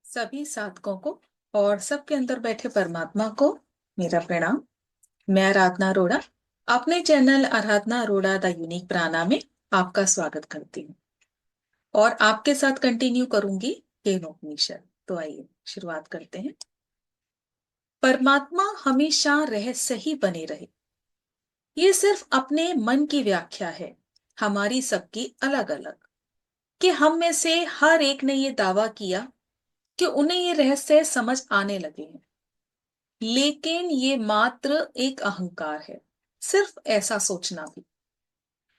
सभी साधकों को और सबके अंदर बैठे परमात्मा को मेरा प्रणाम। मैं आराधना अरोड़ा अपने channel Aradhana Arora the unique प्राणा में आपका स्वागत करती हूँ और आपके साथ कंटिन्यू करूंगी केनोपनिषद। तो आइए शुरुआत करते हैं। परमात्मा हमेशा रहस्य ही बने रहे, ये सिर्फ अपने मन की व्याख्या है, हमारी सबकी अलग अलग। कि हम में से हर एक ने ये दावा किया कि उन्हें ये रहस्य समझ आने लगे हैं, लेकिन ये मात्र एक अहंकार है, सिर्फ ऐसा सोचना भी,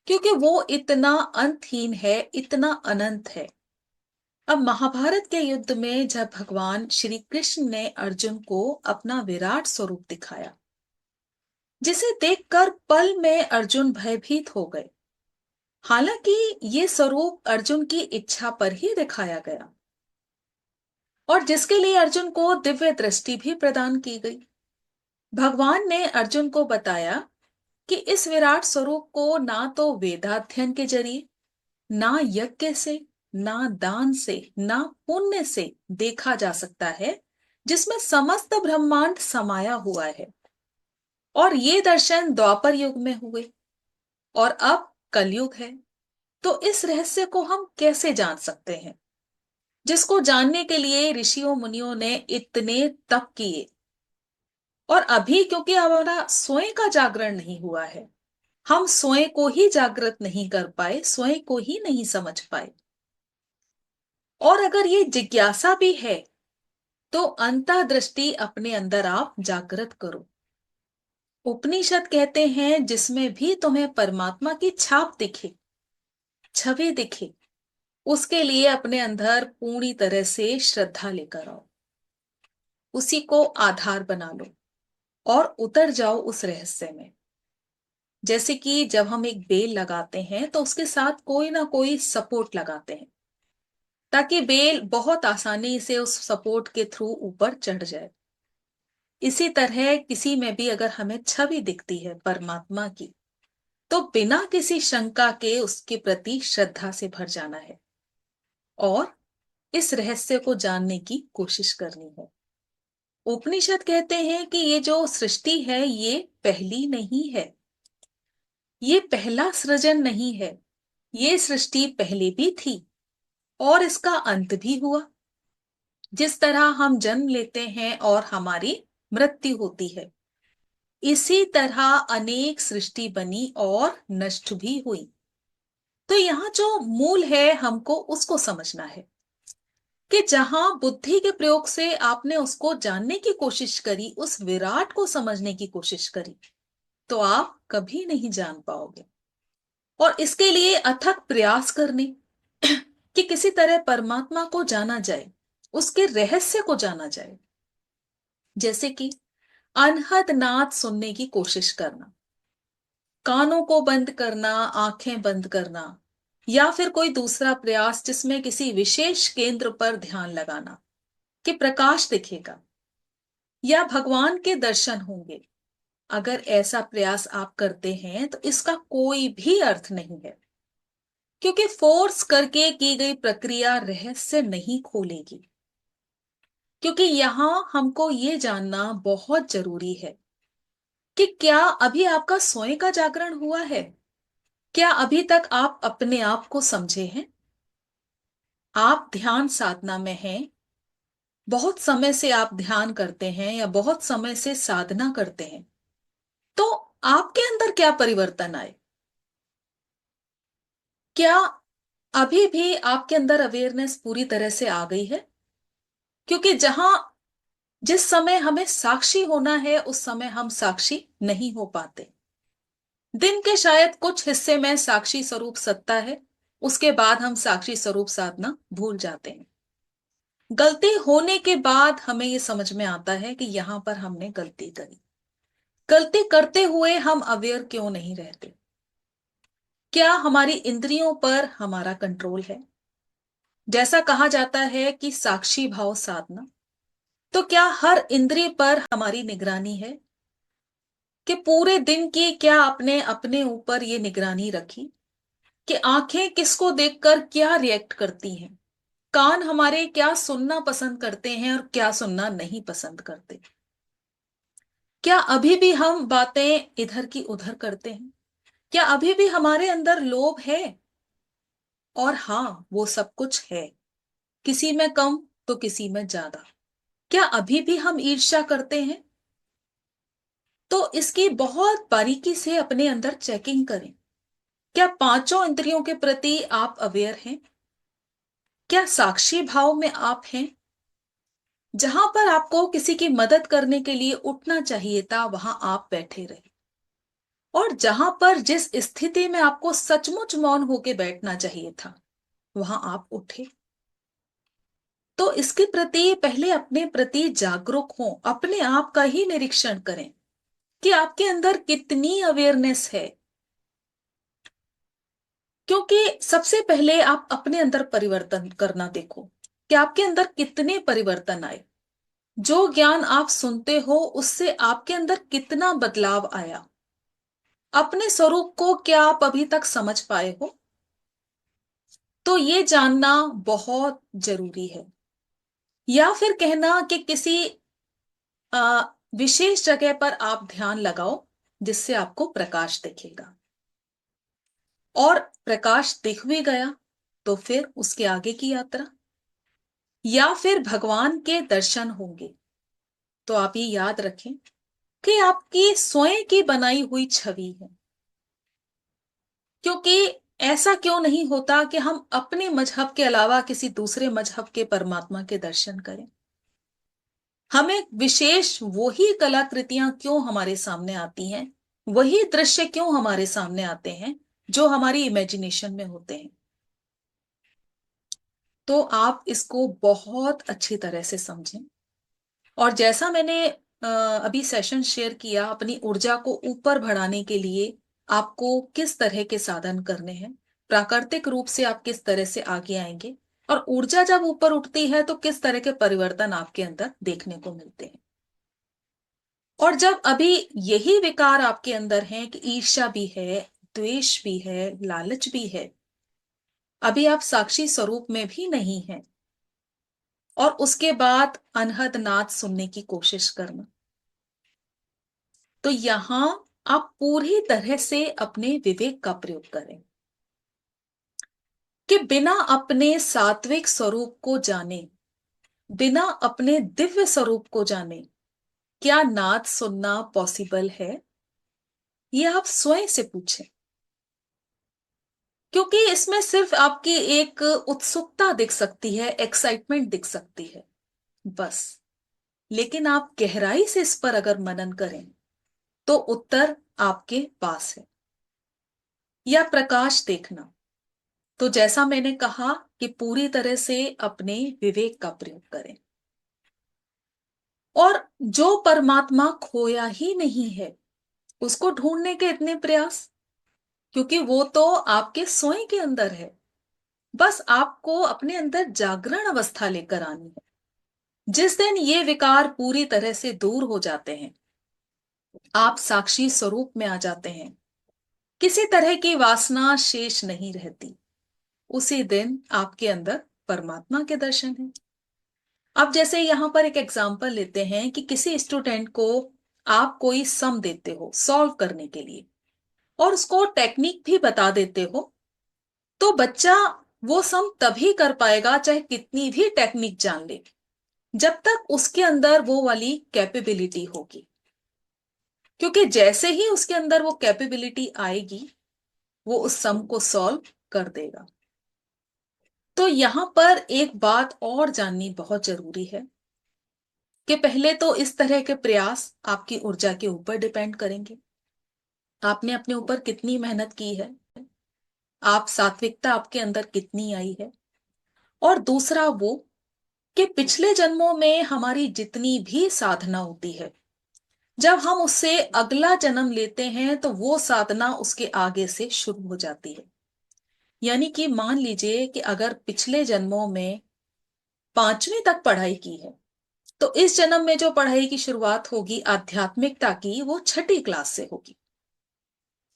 क्योंकि वो इतना अंतहीन है, इतना अनंत है। अब महाभारत के युद्ध में जब भगवान श्री कृष्ण ने अर्जुन को अपना विराट स्वरूप दिखाया, जिसे देखकर पल में अर्जुन भयभीत हो गए। हालांकि ये स्वरूप अर्जुन की इच्छा पर ही दिखाया गया और जिसके लिए अर्जुन को दिव्य दृष्टि भी प्रदान की गई। भगवान ने अर्जुन को बताया कि इस विराट स्वरूप को ना तो वेदाध्ययन के जरिए, ना यज्ञ से, ना दान से, ना पुण्य से देखा जा सकता है, जिसमें समस्त ब्रह्मांड समाया हुआ है। और ये दर्शन द्वापर युग में हुए और अब कलयुग है। तो इस रहस्य को हम कैसे जान सकते हैं, जिसको जानने के लिए ऋषियों मुनियों ने इतने तप किए। और अभी क्योंकि हमारा स्वयं का जागरण नहीं हुआ है, हम स्वयं को ही जागृत नहीं कर पाए, स्वयं को ही नहीं समझ पाए। और अगर ये जिज्ञासा भी है तो अंतर्दृष्टि अपने अंदर आप जागृत करो। उपनिषद कहते हैं जिसमें भी तुम्हें परमात्मा की छाप दिखे, छवि दिखे, उसके लिए अपने अंदर पूरी तरह से श्रद्धा लेकर आओ, उसी को आधार बना लो और उतर जाओ उस रहस्य में। जैसे कि जब हम एक बेल लगाते हैं तो उसके साथ कोई ना कोई सपोर्ट लगाते हैं, ताकि बेल बहुत आसानी से उस सपोर्ट के थ्रू ऊपर चढ़ जाए। इसी तरह किसी में भी अगर हमें छवि दिखती है परमात्मा की, तो बिना किसी शंका के उसके प्रति श्रद्धा से भर जाना है और इस रहस्य को जानने की कोशिश करनी है। उपनिषद कहते हैं कि ये जो सृष्टि है ये पहली नहीं है, ये पहला सृजन नहीं है, ये सृष्टि पहले भी थी और इसका अंत भी हुआ। जिस तरह हम जन्म लेते हैं और हमारी मृत्यु होती है, इसी तरह अनेक सृष्टि बनी और नष्ट भी हुई। तो यहाँ जो मूल है हमको उसको समझना है कि जहां बुद्धि के प्रयोग से आपने उसको जानने की कोशिश करी, उस विराट को समझने की कोशिश करी, तो आप कभी नहीं जान पाओगे। और इसके लिए अथक प्रयास करने कि किसी तरह परमात्मा को जाना जाए, उसके रहस्य को जाना जाए। जैसे कि अनहद नाद सुनने की कोशिश करना, कानों को बंद करना, आंखें बंद करना, या फिर कोई दूसरा प्रयास जिसमें किसी विशेष केंद्र पर ध्यान लगाना कि प्रकाश दिखेगा या भगवान के दर्शन होंगे। अगर ऐसा प्रयास आप करते हैं तो इसका कोई भी अर्थ नहीं है, क्योंकि फोर्स करके की गई प्रक्रिया रहस्य नहीं खोलेगी। क्योंकि यहां हमको ये जानना बहुत जरूरी है कि क्या अभी आपका स्वयं का जागरण हुआ है, क्या अभी तक आप अपने आप को समझे हैं। आप ध्यान साधना में हैं, बहुत समय से आप ध्यान करते हैं या बहुत समय से साधना करते हैं, तो आपके अंदर क्या परिवर्तन आए। क्या अभी भी आपके अंदर अवेयरनेस पूरी तरह से आ गई है। क्योंकि जिस समय हमें साक्षी होना है उस समय हम साक्षी नहीं हो पाते। दिन के शायद कुछ हिस्से में साक्षी स्वरूप सत्ता है, उसके बाद हम साक्षी स्वरूप साधना भूल जाते हैं। गलती होने के बाद हमें यह समझ में आता है कि यहां पर हमने गलती करी। गलती करते हुए हम अवेयर क्यों नहीं रहते। क्या हमारी इंद्रियों पर हमारा कंट्रोल है। जैसा कहा जाता है कि साक्षी भाव साधना, तो क्या हर इंद्रिय पर हमारी निगरानी है कि पूरे दिन की क्या आपने अपने ऊपर ये निगरानी रखी कि आंखें किसको देखकर क्या रिएक्ट करती हैं। कान हमारे क्या सुनना पसंद करते हैं और क्या सुनना नहीं पसंद करते। क्या अभी भी हम बातें इधर की उधर करते हैं? क्या अभी भी हमारे अंदर लोभ है? और हाँ, वो सब कुछ है, किसी में कम तो किसी में ज्यादा। क्या अभी भी हम ईर्ष्या करते हैं? तो इसकी बहुत बारीकी से अपने अंदर चेकिंग करें। क्या पांचों इंद्रियों के प्रति आप अवेयर हैं? क्या साक्षी भाव में आप हैं? जहां पर आपको किसी की मदद करने के लिए उठना चाहिए था, वहां आप बैठे रहे। और जहां पर जिस स्थिति में आपको सचमुच मौन होके बैठना चाहिए था, वहां आप उठे। तो इसके प्रति पहले अपने प्रति जागरूक हों, अपने आप का ही निरीक्षण करें कि आपके अंदर कितनी अवेयरनेस है। क्योंकि सबसे पहले आप अपने अंदर परिवर्तन करना देखो कि आपके अंदर कितने परिवर्तन आए। जो ज्ञान आप सुनते हो उससे आपके अंदर कितना बदलाव आया। अपने स्वरूप को क्या आप अभी तक समझ पाए हो? तो ये जानना बहुत जरूरी है। या फिर कहना कि किसी आ, विशेष जगह पर आप ध्यान लगाओ जिससे आपको प्रकाश दिखेगा। और प्रकाश दिख भी गया तो फिर उसके आगे की यात्रा। या फिर भगवान के दर्शन होंगे। तो आप ये याद रखें कि आपकी स्वयं की बनाई हुई छवि है। क्योंकि ऐसा क्यों नहीं होता कि हम अपने मजहब के अलावा किसी दूसरे मजहब के परमात्मा के दर्शन करें? हमें विशेष वही कलाकृतियां क्यों हमारे सामने आती हैं, वही दृश्य क्यों हमारे सामने आते हैं जो हमारी इमेजिनेशन में होते हैं? तो आप इसको बहुत अच्छी तरह से समझें। और जैसा मैंने अभी सेशन शेयर किया, अपनी ऊर्जा को ऊपर बढ़ाने के लिए आपको किस तरह के साधन करने हैं, प्राकृतिक रूप से आप किस तरह से आगे आएंगे, और ऊर्जा जब ऊपर उठती है तो किस तरह के परिवर्तन आपके अंदर देखने को मिलते हैं। और जब अभी यही विकार आपके अंदर हैं कि ईर्ष्या भी है, द्वेष भी है, लालच भी है, अभी आप साक्षी स्वरूप में भी नहीं हैं, और उसके बाद अनहद नाद सुनने की कोशिश करना, तो यहां आप पूरी तरह से अपने विवेक का प्रयोग करें कि बिना अपने सात्विक स्वरूप को जाने, बिना अपने दिव्य स्वरूप को जाने, क्या नाद सुनना पॉसिबल है? ये आप स्वयं से पूछें। क्योंकि इसमें सिर्फ आपकी एक उत्सुकता दिख सकती है, एक्साइटमेंट दिख सकती है, बस। लेकिन आप गहराई से इस पर अगर मनन करें तो उत्तर आपके पास है। या प्रकाश देखना, तो जैसा मैंने कहा कि पूरी तरह से अपने विवेक का प्रयोग करें। और जो परमात्मा खोया ही नहीं है, उसको ढूंढने के इतने प्रयास, क्योंकि वो तो आपके स्वयं के अंदर है। बस आपको अपने अंदर जागरण अवस्था लेकर आनी है। जिस दिन ये विकार पूरी तरह से दूर हो जाते हैं, आप साक्षी स्वरूप में आ जाते हैं, किसी तरह की वासना शेष नहीं रहती, उसी दिन आपके अंदर परमात्मा के दर्शन है। अब जैसे यहां पर एक एग्जाम्पल लेते हैं कि किसी स्टूडेंट को आप कोई सम देते हो सॉल्व करने के लिए, और उसको टेक्निक भी बता देते हो, तो बच्चा वो सम तभी कर पाएगा चाहे कितनी भी टेक्निक जान ले, जब तक उसके अंदर वो वाली कैपेबिलिटी होगी। क्योंकि जैसे ही उसके अंदर वो कैपेबिलिटी आएगी, वो उस सम को सॉल्व कर देगा। तो यहां पर एक बात और जाननी बहुत जरूरी है कि पहले तो इस तरह के प्रयास आपकी ऊर्जा के ऊपर डिपेंड करेंगे। आपने अपने ऊपर कितनी मेहनत की है, आप सात्विकता आपके अंदर कितनी आई है। और दूसरा वो कि पिछले जन्मों में हमारी जितनी भी साधना होती है, जब हम उससे अगला जन्म लेते हैं तो वो साधना उसके आगे से शुरू हो जाती है। यानी कि मान लीजिए कि अगर पिछले जन्मों में 5वीं तक पढ़ाई की है, तो इस जन्म में जो पढ़ाई की शुरुआत होगी आध्यात्मिकता की, वो 6ठी क्लास से होगी।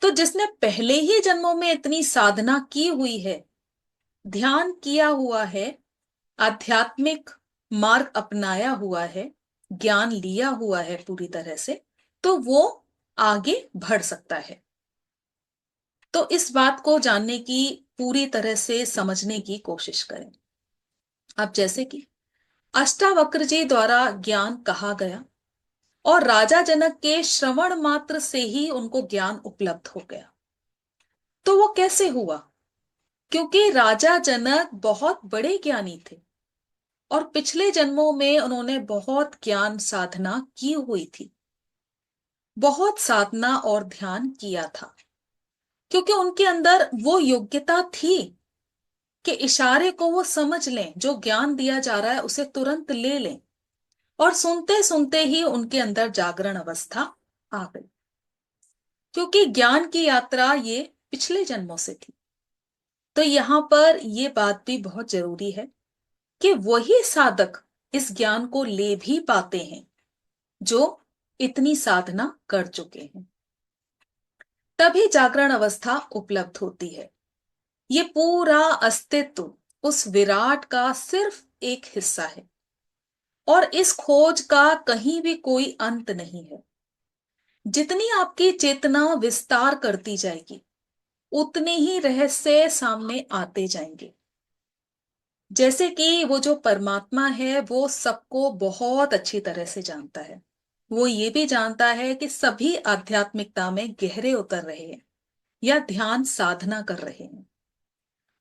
तो जिसने पहले ही जन्मों में इतनी साधना की हुई है, ध्यान किया हुआ है, आध्यात्मिक मार्ग अपनाया हुआ है, ज्ञान लिया हुआ है पूरी तरह से, तो वो आगे बढ़ सकता है। तो इस बात को जानने की, पूरी तरह से समझने की कोशिश करें। अब जैसे कि अष्टावक्र जी द्वारा ज्ञान कहा गया और राजा जनक के श्रवण मात्र से ही उनको ज्ञान उपलब्ध हो गया। तो वो कैसे हुआ? क्योंकि राजा जनक बहुत बड़े ज्ञानी थे और पिछले जन्मों में उन्होंने बहुत ज्ञान साधना की हुई थी, बहुत साधना और ध्यान किया था, क्योंकि उनके अंदर वो योग्यता थी कि इशारे को वो समझ लें, जो ज्ञान दिया जा रहा है उसे तुरंत ले लें, और सुनते सुनते ही उनके अंदर जागरण अवस्था आ गई, क्योंकि ज्ञान की यात्रा ये पिछले जन्मों से थी। तो यहां पर ये बात भी बहुत जरूरी है कि वही साधक इस ज्ञान को ले भी पाते हैं जो इतनी साधना कर चुके हैं, तभी जागरण अवस्था उपलब्ध होती है। ये पूरा अस्तित्व उस विराट का सिर्फ एक हिस्सा है और इस खोज का कहीं भी कोई अंत नहीं है। जितनी आपकी चेतना विस्तार करती जाएगी, उतने ही रहस्य सामने आते जाएंगे। जैसे कि वो जो परमात्मा है वो सबको बहुत अच्छी तरह से जानता है। वो ये भी जानता है कि सभी आध्यात्मिकता में गहरे उतर रहे हैं या ध्यान साधना कर रहे हैं।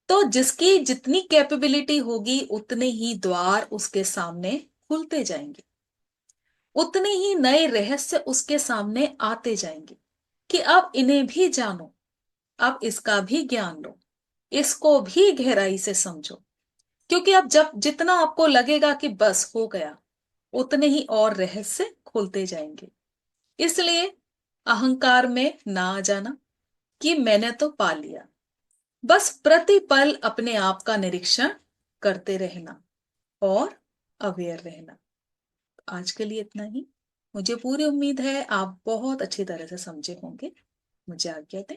तो जिसकी जितनी कैपेबिलिटी होगी, उतने ही द्वार उसके सामने खुलते जाएंगे, उतने ही नए रहस्य उसके सामने आते जाएंगे कि अब इन्हें भी जानो, अब इसका भी ज्ञान लो, इसको भी गहराई से समझो। क्योंकि अब जब जितना आपको लगेगा कि बस हो गया, उतने ही और रहस्य खुलते जाएंगे। इसलिए अहंकार में ना आ जाना कि मैंने तो पा लिया। बस प्रतिपल अपने आप का निरीक्षण करते रहना और अवेयर रहना। आज के लिए इतना ही। मुझे पूरी उम्मीद है आप बहुत अच्छी तरह से समझे होंगे। मुझे आज्ञा दें।